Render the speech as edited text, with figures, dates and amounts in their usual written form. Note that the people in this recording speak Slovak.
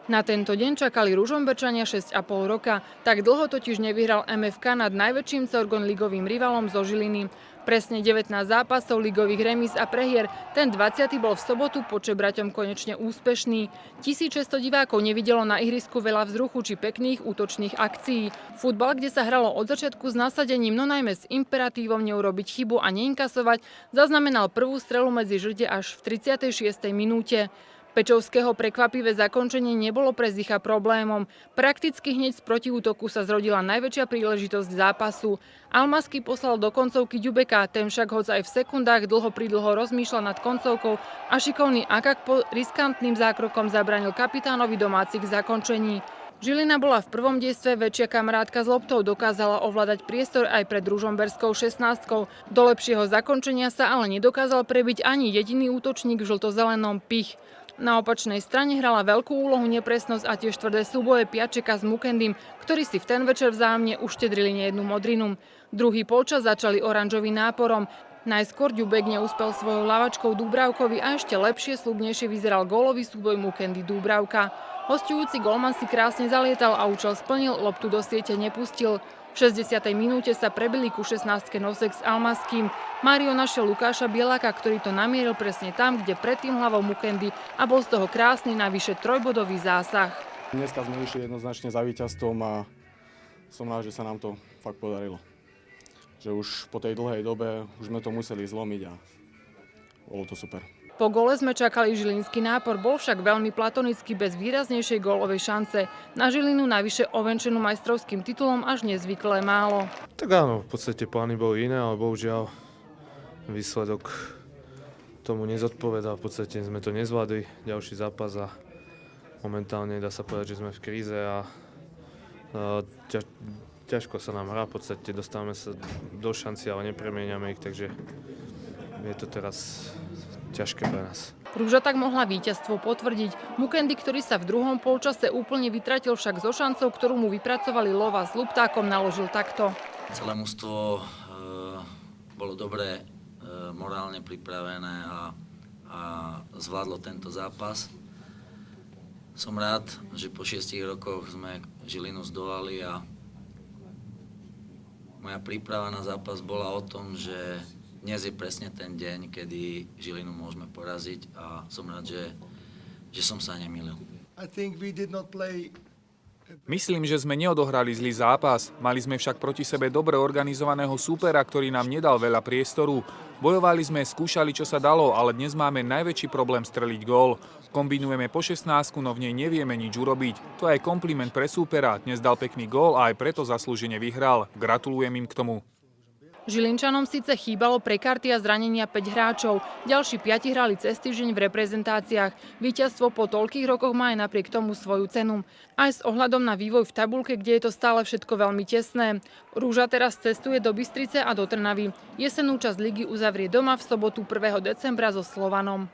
Na tento deň čakali Ružomberčania 6,5 roka. Tak dlho totiž nevyhral MFK nad najväčším Sorgon ligovým rivalom zo Žiliny. Presne 19 zápasov, ligových remíz a prehier. Ten 20. bol v sobotu po Čebraťom konečne úspešný. 1600 divákov nevidelo na ihrisku veľa vzruchu či pekných útočných akcií. Futbal, kde sa hralo od začiatku s nasadením, no najmä s imperatívom neurobiť chybu a neinkasovať, zaznamenal prvú strelu medzi žrde až v 36. minúte. Pečovského prekvapivé zakončenie nebolo pre Zicha problémom. Prakticky hneď z protiútoku sa zrodila najväčšia príležitosť zápasu. Almasky poslal do koncovky Ďubeka, ten však hoď aj v sekundách dlho rozmýšľal nad koncovkou a šikovný Akak po riskantným zákrokom zabranil kapitánovi domácich zakončení. Žilina bola v prvom dejstve väčšia kamarátka s loptou, dokázala ovládať priestor aj pred ružomberskou 16. Do lepšieho zakončenia sa ale nedokázal prebiť ani jediný útočník v žltozelenom Pich. Na opačnej strane hrala veľkú úlohu nepresnosť a tiež tvrdé súboje Piačeka s Mukendym, ktorí si v ten večer vzájomne uštedrili nejednú modrinu. Druhý polčas začali oranžovým náporom. Najskôr Ďubek neúspel svojou ľavačkou Dúbravkovi a ešte lepšie, sľubnejšie vyzeral gólový súboj Mukendy Dúbravka. Hosťujúci golman si krásne zalietal a účel splnil, loptu do siete nepustil. V 60. minúte sa prebili ku 16. Nosek s Almaským. Mário našiel Lukáša Bieláka, ktorý to namieril presne tam, kde predtým hlavou Mukendy a bol z toho krásny navyše trojbodový zásah. Dneska sme išli jednoznačne za víťazstvom a som rád, že sa nám to fakt podarilo. Že už po tej dlhej dobe už sme to museli zlomiť a bolo to super. Po gole sme čakali žilinský nápor, bol však veľmi platonický bez výraznejšej gólovej šance. Na Žilinu navyše ovenčenú majstrovským titulom až nezvyklé málo. Tak áno, v podstate plány boli iné, ale bohužiaľ výsledok tomu nezodpovedal. V podstate sme to nezvládli, ďalší zápas a momentálne dá sa povedať, že sme v kríze a ťažko sa nám hrá. V podstate dostávame sa do šanci, ale nepremieňame ich, takže je to teraz ťažké pre nás. Rúža tak mohla víťazstvo potvrdiť. Mukendy, ktorý sa v druhom polčase úplne vytratil, však so šancou, ktorú mu vypracovali Lova s Luptákom, naložil takto. Celé mužstvo bolo dobre morálne pripravené a zvládlo tento zápas. Som rád, že po 6 rokoch sme Žilinu zdolali a moja príprava na zápas bola o tom, že dnes je presne ten deň, kedy Žilinu môžeme poraziť a som rád, že som sa nemýlil. Myslím, že sme neodohrali zlý zápas. Mali sme však proti sebe dobre organizovaného súpera, ktorý nám nedal veľa priestoru. Bojovali sme, skúšali, čo sa dalo, ale dnes máme najväčší problém streliť gól. Kombinujeme po 16, no v nej nevieme nič urobiť. To je aj kompliment pre súpera. Dnes dal pekný gól a aj preto zaslúžene vyhral. Gratulujem im k tomu. Žilinčanom síce chýbalo pre karty a zranenia 5 hráčov, ďalší 5 hrali cez týždeň v reprezentáciách. Víťazstvo po toľkých rokoch má aj napriek tomu svoju cenu. Aj s ohľadom na vývoj v tabuľke, kde je to stále všetko veľmi tesné. Rúža teraz cestuje do Bystrice a do Trnavy. Jesenú časť ligy uzavrie doma v sobotu 1. decembra so Slovanom.